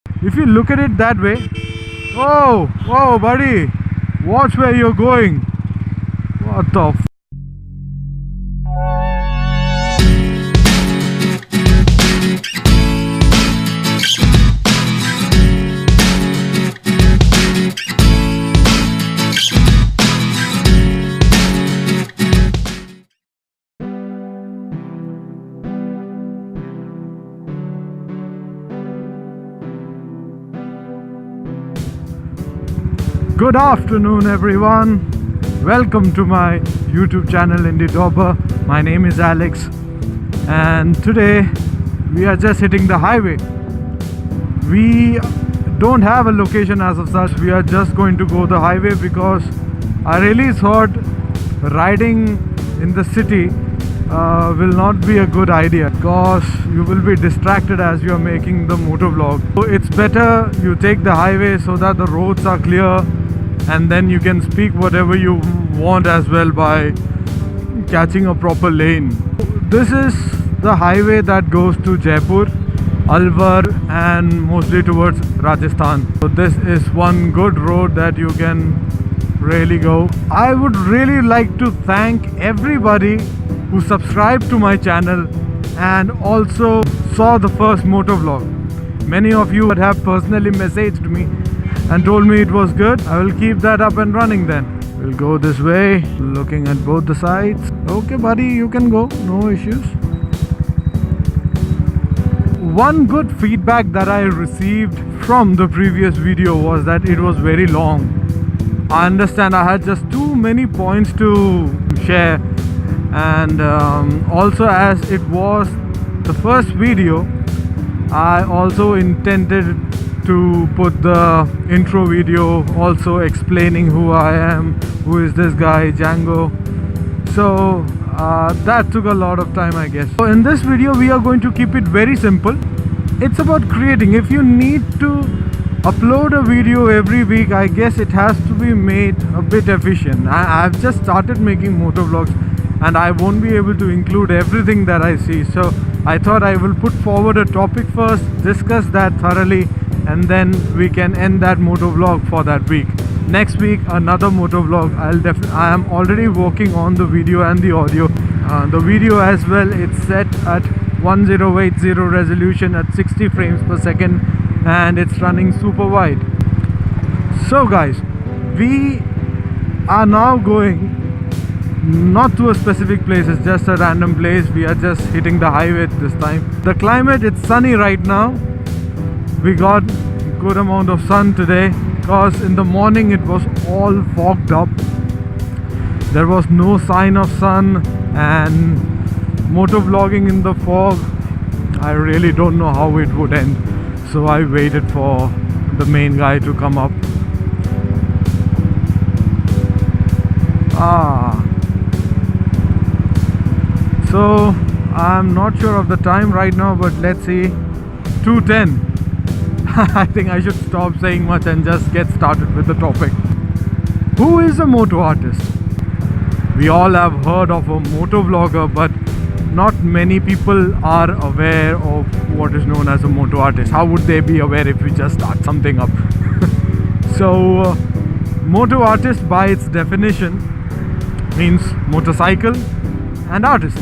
If you look at it that way, oh, whoa, buddy, watch where you're going. What the f. Good afternoon everyone, welcome to my YouTube channel Indidauber. My name is Alex and today we are just hitting the highway. We don't have a location as of such, we are just going to go the highway because I really thought riding in the city will not be a good idea because you will be distracted as you are making the motovlog. So it's better you take the highway so that the roads are clear and then you can speak whatever you want as well by catching a proper lane. This is the highway that goes to Jaipur, Alwar and mostly towards Rajasthan. So this is one good road that you can really go. I would really like to thank everybody who subscribed to my channel and also saw the first motovlog. Many of you have personally messaged me and told me it was good. I will keep that up and running then. We'll go this way, looking at both the sides. Okay buddy, you can go, no issues. One good feedback that I received from the previous video was that it was very long. I understand I had just too many points to share, and also as it was the first video, I also intended to put the intro video also explaining who I am, who is this guy Django. So that took a lot of time, I guess. So in this video we are going to keep it very simple. It's about creating. If you need to upload a video every week, I guess it has to be made a bit efficient. I've just started making motovlogs and I won't be able to include everything that I see. So I thought I will put forward a topic first, discuss that thoroughly, and then we can end that motovlog for that week. Next week another motovlog. I am already working on the video and the audio. The video as well, it's set at 1080 resolution at 60 frames per second and it's running super wide. So guys, we are now going not to a specific place, it's just a random place. We are just hitting the highway this time. The climate, it's sunny right now. We got good amount of sun today because in the morning it was all fogged up. There was no sign of sun, and motovlogging in the fog, I really don't know how it would end. So I waited for the main guy to come up. So I'm not sure of the time right now, but let's see, 2:10. I think I should stop saying much and just get started with the topic. Who is a moto artist? We all have heard of a motovlogger, but not many people are aware of what is known as a moto artist. How would they be aware if we just start something up? So moto artist by its definition means motorcycle and artist.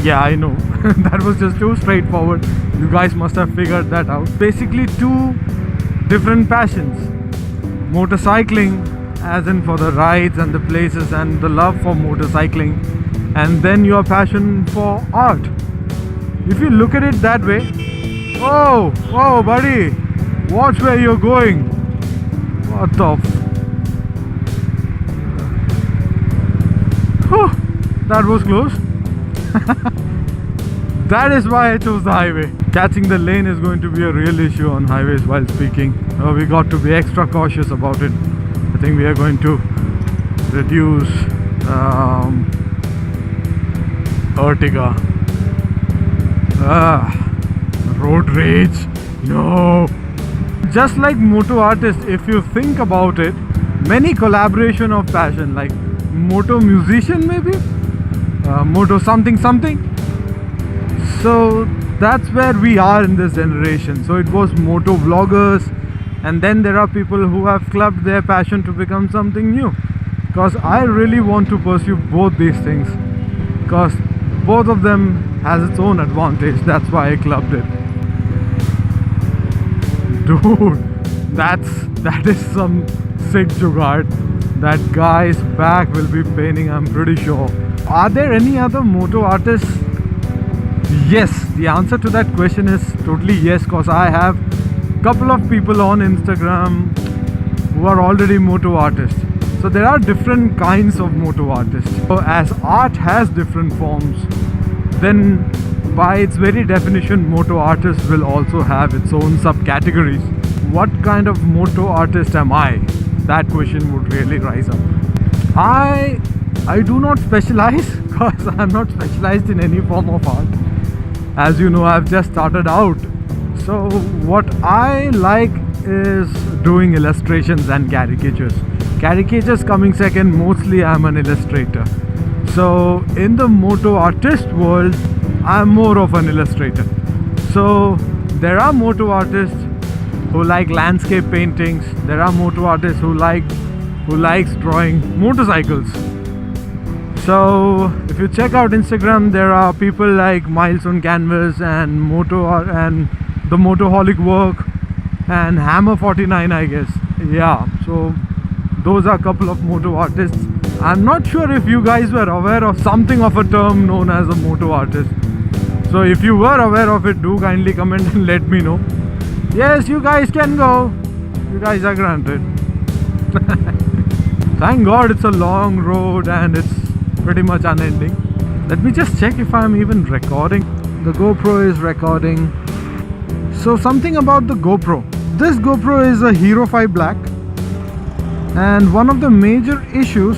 Yeah, I know. That was just too straightforward. You guys must have figured that out. Basically two different passions. Motorcycling as in for the rides and the places and the love for motorcycling, and then your passion for art. If you look at it that way, oh, whoa buddy, watch where you're going. What the f. That was close. That is why I chose the highway. Catching the lane is going to be a real issue on highways while speaking. We got to be extra cautious about it. I think we are going to reduce Ertiga. Road rage. No. Just like Motoartist, if you think about it, many collaboration of passion, like moto musician maybe, moto something something. So that's where we are in this generation. So it was motovloggers, and then there are people who have clubbed their passion to become something new. Because I really want to pursue both these things, because both of them has its own advantage. That's why I clubbed it. Dude, that is some sick jugaad. That guy's back will be paining, I'm pretty sure. Are there any other moto artists? Yes, the answer to that question is totally yes, because I have a couple of people on Instagram who are already moto artists. So there are different kinds of moto artists. So as art has different forms, then by its very definition, moto artist will also have its own subcategories. What kind of moto artist am I? That question would really rise up. I do not specialize, because I'm not specialized in any form of art. As you know, I've just started out. So what I like is doing illustrations and caricatures. Caricatures coming second. Mostly I'm an illustrator. So in the moto artist world, I'm more of an illustrator. So there are moto artists who like landscape paintings. There are moto artists who likes drawing motorcycles. So if you check out Instagram, there are people like Milestone Canvas and the Motoholic Work and Hammer 49, I guess. Yeah, so those are a couple of moto artists. I'm not sure if you guys were aware of something of a term known as a moto artist. So if you were aware of it, do kindly comment and let me know. Yes, you guys can go. You guys are granted. Thank God it's a long road and it's pretty much unending. Let me just check if I'm even recording. The GoPro is recording. So something about the GoPro. This GoPro is a Hero 5 Black. And one of the major issues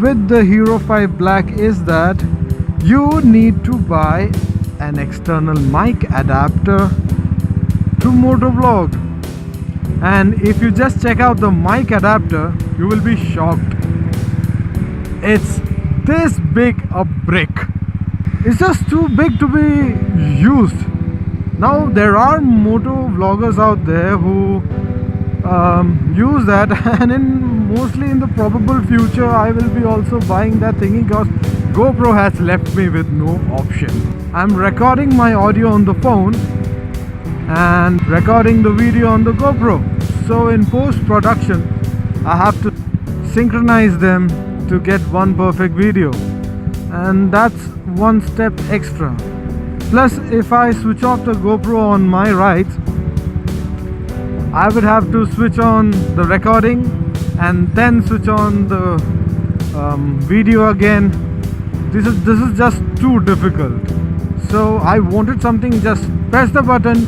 with the Hero 5 Black is that you need to buy an external mic adapter to Motovlog. And if you just check out the mic adapter, you will be shocked. It's this big a brick. It's just too big to be used. Now there are moto vloggers out there who use that, and mostly in the probable future I will be also buying that thingy, because GoPro has left me with no option. I'm recording my audio on the phone and recording the video on the GoPro. So in post-production I have to synchronize them to get one perfect video, and that's one step extra. Plus, if I switch off the GoPro on my rides, I would have to switch on the recording and then switch on the video again. This is just too difficult. So I wanted something, just press the button,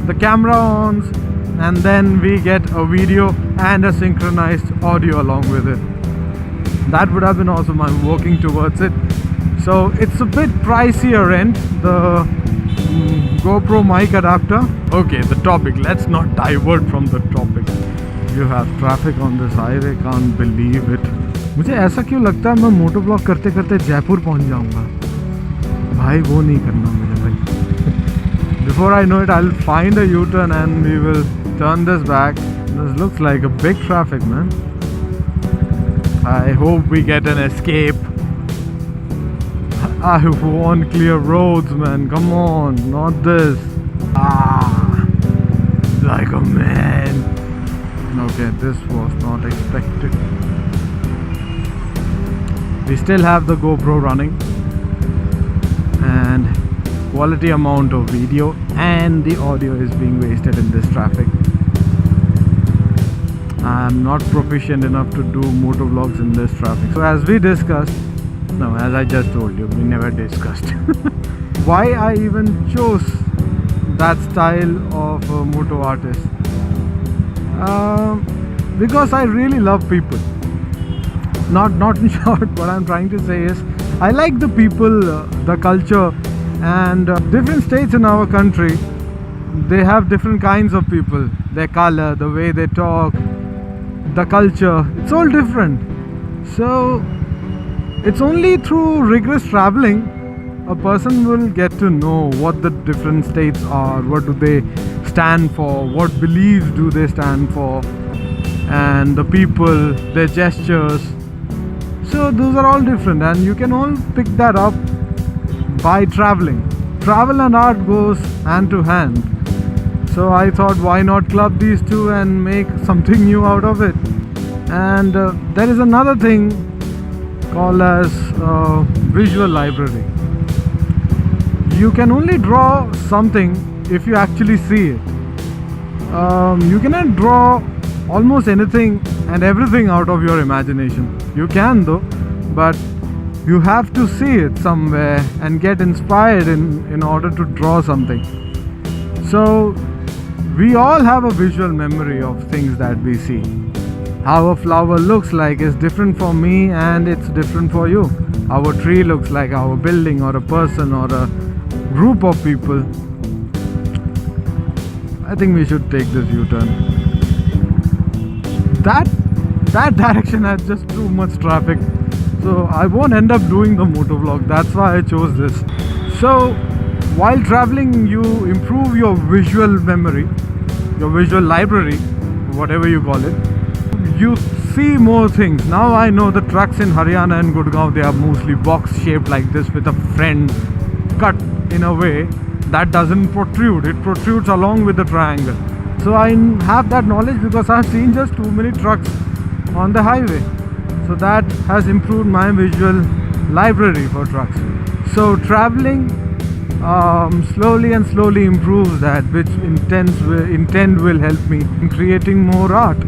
the camera on, and then we get a video and a synchronized audio along with it. That would have been awesome. I'm working towards it. So it's a bit pricier end, the GoPro mic adapter. Okay, the topic. Let's not divert from the topic. You have traffic on this highway. Can't believe it. मुझे ऐसा क्यों लगता है मैं मोटो blog करते करते जयपुर पहुंच जाऊंगा. भाई वो नहीं करना मुझे भाई. Before I know it, I'll find a U-turn and we will turn this back. This looks like a big traffic, man. I hope we get an escape. I want clear roads, man. Come on, not this. Like a man. Okay, this was not expected. We still have the GoPro running, and quality amount of video and the audio is being wasted in this traffic. I'm not proficient enough to do motovlogs in this traffic. So as we discussed, no, as I just told you, we never discussed why I even chose that style of moto artist. Because I really love people. Not in short, what I'm trying to say is I like the people, the culture, and different states in our country, they have different kinds of people. Their color, the way they talk, the culture, it's all different. So it's only through rigorous traveling a person will get to know what the different states are, what do they stand for, what beliefs do they stand for, and the people, their gestures. So those are all different, and you can all pick that up by traveling. Travel and art goes hand to hand. So I thought, why not club these two and make something new out of it? And there is another thing called as visual library. You can only draw something if you actually see it. You cannot draw almost anything and everything out of your imagination. You can though, but you have to see it somewhere and get inspired in order to draw something. So we all have a visual memory of things that we see. How a flower looks like is different for me and it's different for you. How a tree looks like, how a building or a person or a group of people. I think we should take this U-turn. That direction has just too much traffic, so I won't end up doing the motovlog. That's why I chose this. So while traveling, you improve your visual memory, your visual library, whatever you call it. You see more things. Now I know the trucks in Haryana and Gurgaon, they are mostly box shaped like this with a front cut in a way that doesn't protrude. It protrudes along with the triangle. So I have that knowledge because I've seen just too many trucks on the highway. So that has improved my visual library for trucks. So traveling slowly improves that, which intent will help me in creating more art.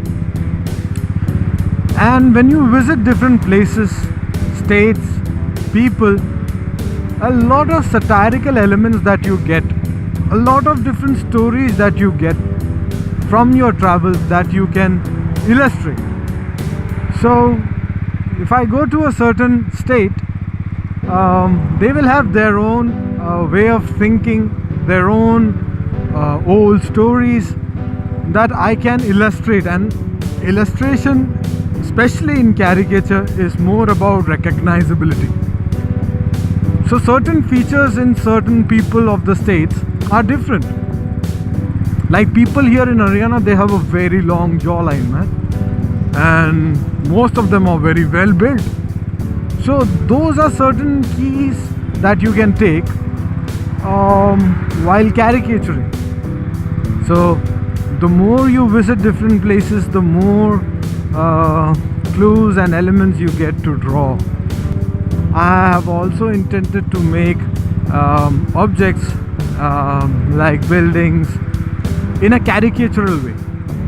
And when you visit different places, states, people, a lot of satirical elements that you get, a lot of different stories that you get from your travels that you can illustrate. So if I go to a certain state, they will have their own way of thinking, their own old stories that I can illustrate. And illustration, especially in caricature, is more about recognizability. So certain features in certain people of the states are different. Like people here in Haryana, they have a very long jawline, man. And most of them are very well built. So those are certain keys that you can take while caricaturing. So the more you visit different places, the more clues and elements you get to draw. I have also intended to make objects like buildings in a caricatural way,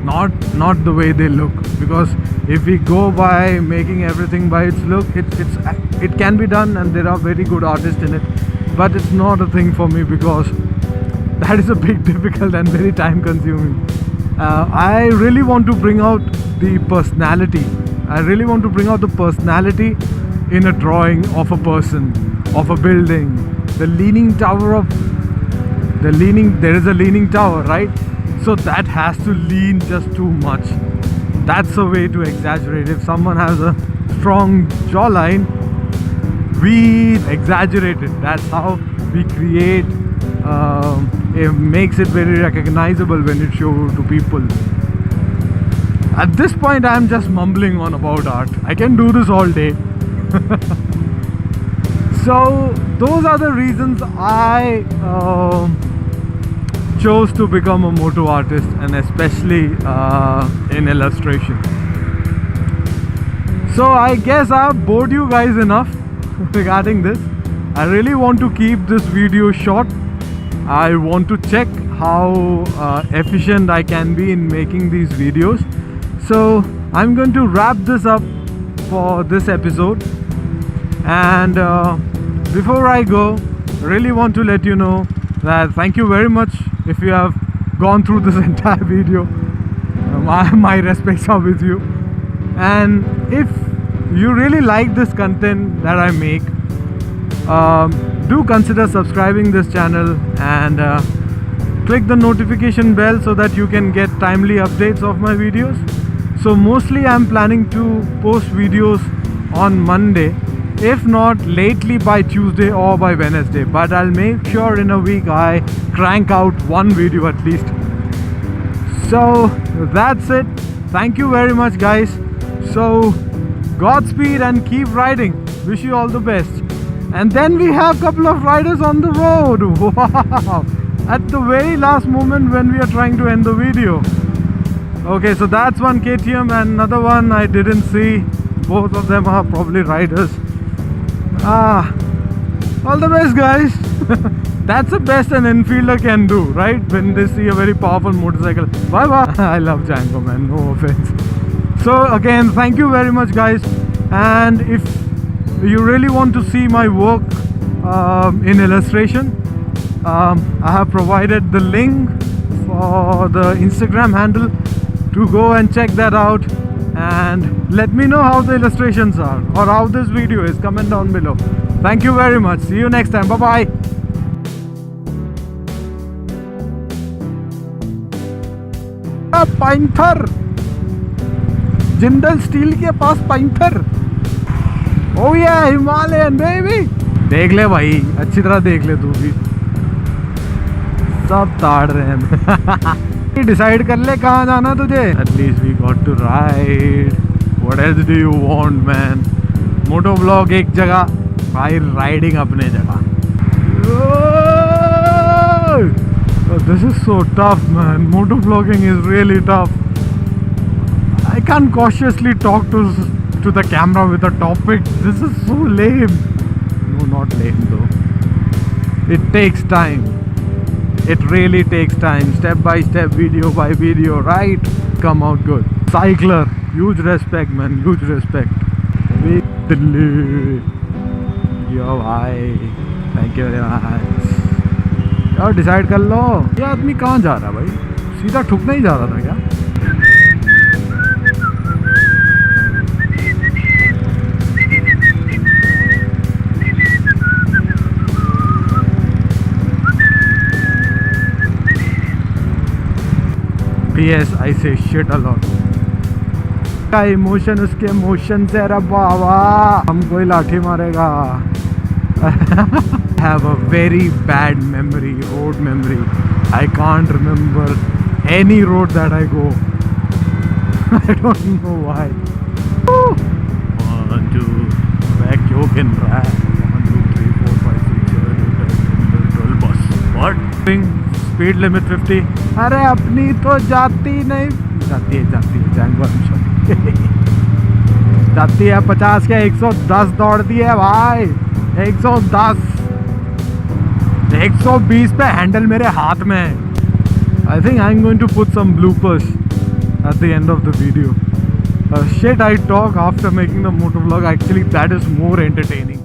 not the way they look, because if we go by making everything by its look, it can be done and there are very good artists in it, but it's not a thing for me because that is a bit difficult and very time consuming. I really want to bring out the personality. I really want to bring out the personality in a drawing of a person, of a building. There is a leaning tower, right? So that has to lean just too much. That's a way to exaggerate. If someone has a strong jawline, we exaggerate it. That's how we create. It makes it very recognizable when it shows to people. At this point, I'm just mumbling on about art. I can do this all day. So those are the reasons I chose to become a moto artist, and especially in illustration. So I guess I've bored you guys enough regarding this. I really want to keep this video short. I want to check how efficient I can be in making these videos. So I'm going to wrap this up for this episode. And before I go, I really want to let you know that thank you very much if you have gone through this entire video. My respects are with you. And if you really like this content that I make, do consider subscribing this channel and click the notification bell so that you can get timely updates of my videos. So mostly I'm planning to post videos on Monday, If not, lately by Tuesday or by Wednesday. But I'll make sure in a week I crank out one video at least. So that's it. Thank you very much, guys. So Godspeed and keep riding. Wish you all the best. And then we have a couple of riders on the road. Wow! At the very last moment when we are trying to end the video. Okay, so that's one KTM and another one I didn't see. Both of them are probably riders. All the best, guys. That's the best an Enfielder can do, right? When they see a very powerful motorcycle. Bye bye. I love Django, man. No offense. So again, thank you very much, guys. And if you really want to see my work in illustration, I have provided the link for the Instagram handle to go and check that out. And let me know how the illustrations are or how this video is. Comment down below. Thank you very much. See you next time. Bye bye. Panther, Jindal steel के पास पाइंथर। ओ ये Himalayan baby. देख ले भाई, अच्छी तरह देख ले तू भी। सब ताड़ रहे हैं। डिसाइड कर ले कहाँ जाना तुझे। At least we got to ride. What else do you want, man? Motovlog एक जगह, भाई राइडिंग अपने जगह। Oh, this is so tough, man. Motovlogging is really tough. I can't cautiously talk to the camera with a topic. This is so lame. No, not lame though. It takes time. It really takes time. Step by step, video by video, right? Come out good. Cycler, huge respect, man. Huge respect. Yo, bhai. Thank you very much. यार decide कर लो, ये आदमी कहाँ जा रहा है भाई? सीधा ठुकने ही जा रहा था क्या? PS, I say shit a lot. का इमोशन उसके मोशन से, अरे बाबा हमको ही लाठी मारेगा। I have a very bad memory, road memory. I can't remember any road that I go. I don't know why. 1, 2, back yoke and drag. 1, 2, 3, 4, 5, 6, 7, 8, 9, 10, 11, 12 bus. What? Speed limit 50. अरे अपनी तो जाती नहीं, जाती है Django जाती है 50 के 110 दौड़ती है भाई। 110 120 पे हैंडल मेरे हाथ में है। I think I'm going to put some bloopers at the end of the video. Shit I talk after making the motovlog, actually that is more entertaining.